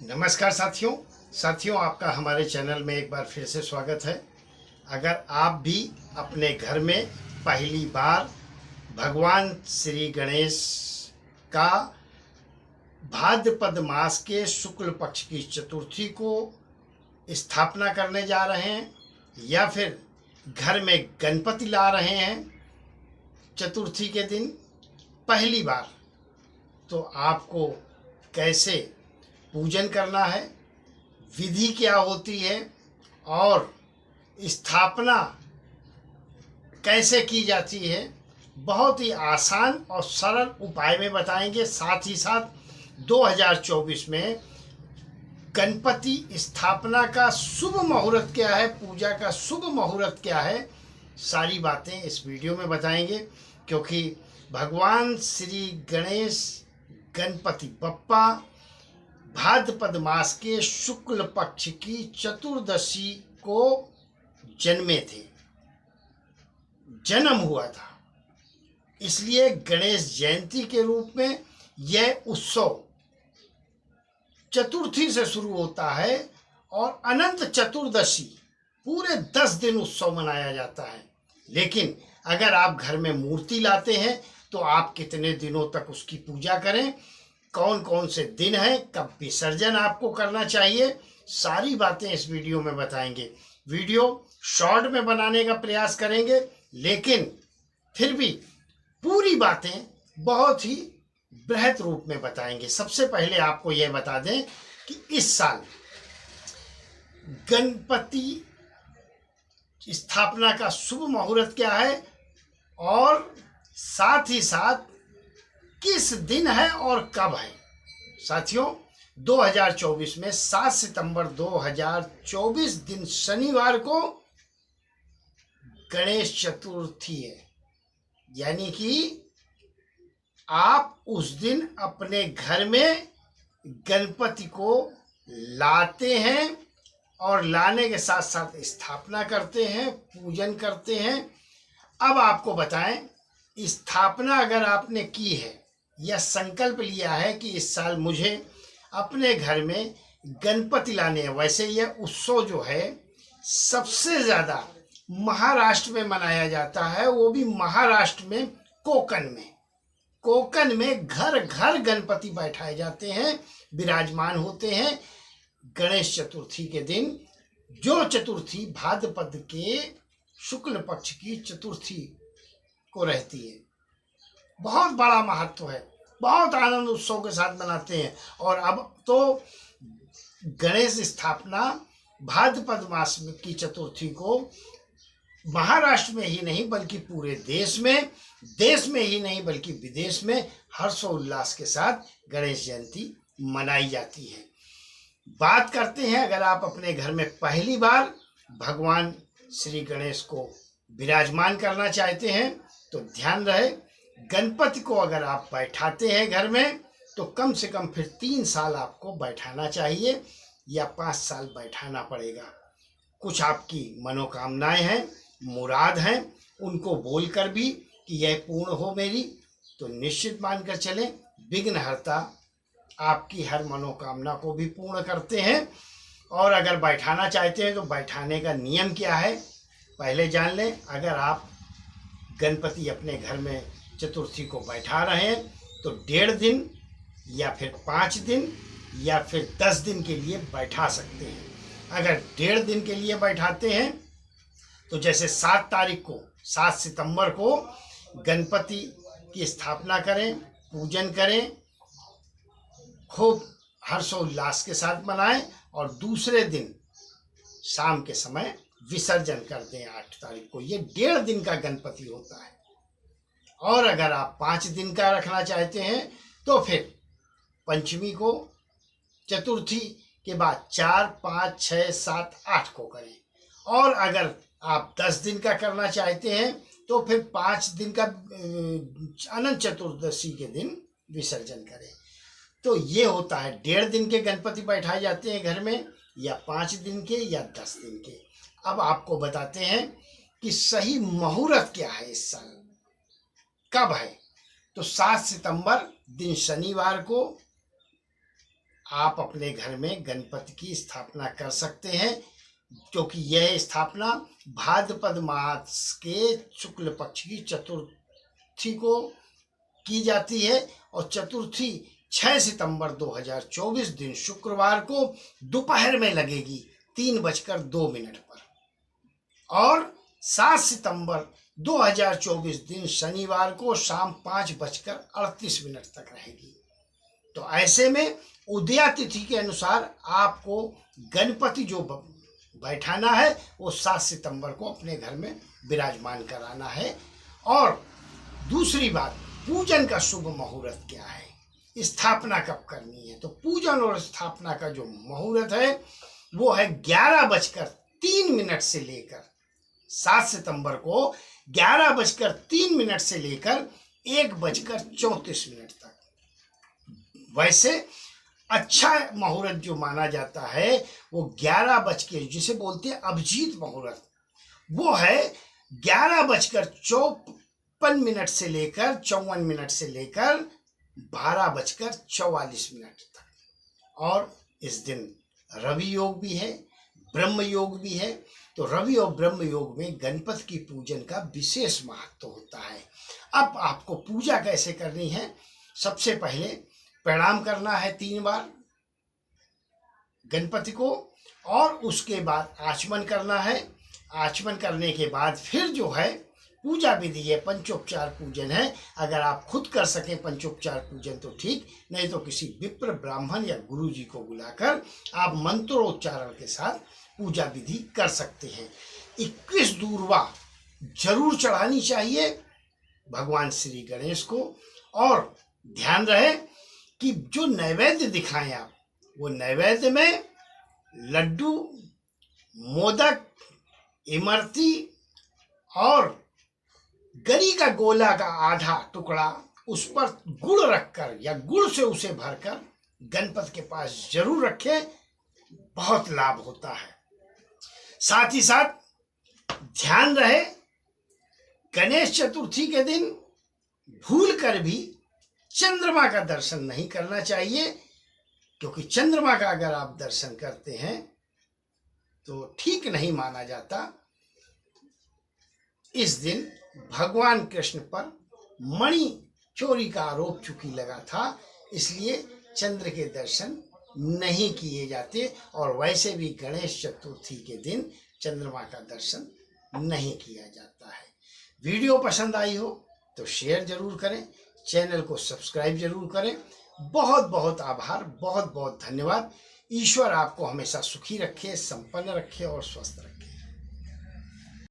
नमस्कार साथियों आपका हमारे चैनल में एक बार फिर से स्वागत है। अगर आप भी अपने घर में पहली बार भगवान श्री गणेश का भाद्रपद मास के शुक्ल पक्ष की चतुर्थी को स्थापना करने जा रहे हैं या फिर घर में गणपति ला रहे हैं चतुर्थी के दिन पहली बार, तो आपको कैसे पूजन करना है, विधि क्या होती है और स्थापना कैसे की जाती है, बहुत ही आसान और सरल उपाय में बताएंगे। साथ ही साथ 2024 में गणपति स्थापना का शुभ मुहूर्त क्या है, पूजा का शुभ मुहूर्त क्या है, सारी बातें इस वीडियो में बताएंगे। क्योंकि भगवान श्री गणेश गणपति बप्पा भाद्रपद मास के शुक्ल पक्ष की चतुर्दशी को जन्मे थे, जन्म हुआ था। इसलिए गणेश जयंती के रूप में यह उत्सव चतुर्थी से शुरू होता है और अनंत चतुर्दशी पूरे 10 दिन उत्सव मनाया जाता है। लेकिन अगर आप घर में मूर्ति लाते हैं तो आप कितने दिनों तक उसकी पूजा करें, कौन कौन से दिन हैं, कब विसर्जन आपको करना चाहिए, सारी बातें इस वीडियो में बताएंगे। वीडियो शॉर्ट में बनाने का प्रयास करेंगे, लेकिन फिर भी पूरी बातें बहुत ही बृहद रूप में बताएंगे। सबसे पहले आपको यह बता दें कि इस साल गणपति स्थापना का शुभ मुहूर्त क्या है और साथ ही साथ किस दिन है और कब है। साथियों, 2024 में 7 सितंबर 2024 दिन शनिवार को गणेश चतुर्थी है। यानी कि आप उस दिन अपने घर में गणपति को लाते हैं और लाने के साथ साथ स्थापना करते हैं, पूजन करते हैं। अब आपको बताएं, स्थापना अगर आपने की है या संकल्प लिया है कि इस साल मुझे अपने घर में गणपति लाने हैं, वैसे यह उत्सव जो है सबसे ज़्यादा महाराष्ट्र में मनाया जाता है, वो भी महाराष्ट्र में कोकण में घर घर गणपति बैठाए जाते हैं, विराजमान होते हैं। गणेश चतुर्थी के दिन, जो चतुर्थी भाद्रपद के शुक्ल पक्ष की चतुर्थी को रहती है, बहुत बड़ा महत्व है, बहुत आनंद उत्सव के साथ मनाते हैं। और अब तो गणेश स्थापना भाद्रपद मास की चतुर्थी को महाराष्ट्र में ही नहीं बल्कि पूरे देश में ही नहीं बल्कि विदेश में हर्षोल्लास के साथ गणेश जयंती मनाई जाती है। बात करते हैं, अगर आप अपने घर में पहली बार भगवान श्री गणेश को विराजमान करना चाहते हैं तो ध्यान रहे, गणपति को अगर आप बैठाते हैं घर में तो कम से कम फिर 3 साल आपको बैठाना चाहिए या 5 साल बैठाना पड़ेगा। कुछ आपकी मनोकामनाएं हैं, मुराद हैं, उनको बोलकर भी कि यह पूर्ण हो मेरी, तो निश्चित मानकर चलें विघ्नहर्ता आपकी हर मनोकामना को भी पूर्ण करते हैं। और अगर बैठाना चाहते हैं तो बैठाने का नियम क्या है पहले जान लें। अगर आप गणपति अपने घर में चतुर्थी को बैठा रहे हैं तो 1.5 दिन या फिर 5 दिन या फिर 10 दिन के लिए बैठा सकते हैं। अगर 1.5 दिन के लिए बैठाते हैं तो जैसे 7 सितंबर को गणपति की स्थापना करें, पूजन करें, खूब हर्षोल्लास के साथ मनाएं और दूसरे दिन शाम के समय विसर्जन कर दें 8 तारीख को। ये 1.5 दिन का गणपति होता है। और अगर आप 5 दिन का रखना चाहते हैं तो फिर पंचमी को, चतुर्थी के बाद 4, 5, 6, 7, 8 को करें। और अगर आप 10 दिन का करना चाहते हैं तो फिर 5 दिन का अनंत चतुर्दशी के दिन विसर्जन करें। तो ये होता है, 1.5 दिन के गणपति बैठाए जाते हैं घर में, या 5 दिन के या 10 दिन के। अब आपको बताते हैं कि सही मुहूर्त क्या है, इस साल कब है। तो 7 सितंबर दिन शनिवार को आप अपने घर में गणपति की स्थापना कर सकते हैं, क्योंकि यह स्थापना भाद्रपद मास के शुक्ल पक्ष की चतुर्थी को की जाती है और चतुर्थी 6 सितंबर 2024 दिन शुक्रवार को दोपहर में लगेगी 3:02 पर और 7 सितंबर 2024 दिन शनिवार को शाम 5:38 तक रहेगी। तो ऐसे में उदया तिथि के अनुसार आपको गणपति जो बैठाना है वो 7 सितंबर को अपने घर में विराजमान कराना है। और दूसरी बात, पूजन का शुभ मुहूर्त क्या है, स्थापना कब करनी है, तो पूजन और स्थापना का जो मुहूर्त है वो है 11:03 से लेकर 7 सितंबर को 11:03 से लेकर 1:34 तक। वैसे अच्छा मुहूर्त जो माना जाता है वो 11 बज के, जिसे बोलते हैं अभिजीत मुहूर्त, वो है 11:54 से लेकर 54 से लेकर 12:44 तक। और इस दिन रवि योग भी है, ब्रह्म योग भी है। तो रवि और ब्रह्म योग में गणपति की पूजन का विशेष महत्व होता है। अब आपको पूजा कैसे करनी है, सबसे पहले प्रणाम करना है 3 बार गणपति को, और उसके बाद आचमन करना है। आचमन करने के बाद फिर जो है पूजा विधि है, पंचोपचार पूजन है। अगर आप खुद कर सकें पंचोपचार पूजन तो ठीक, नहीं तो किसी विप्र ब्राह्मण या गुरु जी को बुलाकर आप मंत्रोच्चारण के साथ पूजा विधि कर सकते हैं। 21 दूर्वा जरूर चढ़ानी चाहिए भगवान श्री गणेश को। और ध्यान रहे कि जो नैवेद्य दिखाएं आप, वो नैवेद्य में लड्डू, मोदक, इमरती और गरी का गोला का आधा टुकड़ा उस पर गुड़ रखकर या गुड़ से उसे भरकर गणपति के पास जरूर रखें, बहुत लाभ होता है। साथ ही साथ ध्यान रहे, गणेश चतुर्थी के दिन भूल कर भी चंद्रमा का दर्शन नहीं करना चाहिए, क्योंकि चंद्रमा का अगर आप दर्शन करते हैं तो ठीक नहीं माना जाता। इस दिन भगवान कृष्ण पर मणि चोरी का आरोप चूंकि लगा था, इसलिए चंद्र के दर्शन नहीं किए जाते। और वैसे भी गणेश चतुर्थी के दिन चंद्रमा का दर्शन नहीं किया जाता है। वीडियो पसंद आई हो तो शेयर जरूर करें, चैनल को सब्सक्राइब जरूर करें। बहुत बहुत आभार, बहुत बहुत धन्यवाद। ईश्वर आपको हमेशा सुखी रखे, संपन्न रखे और स्वस्थ रखे।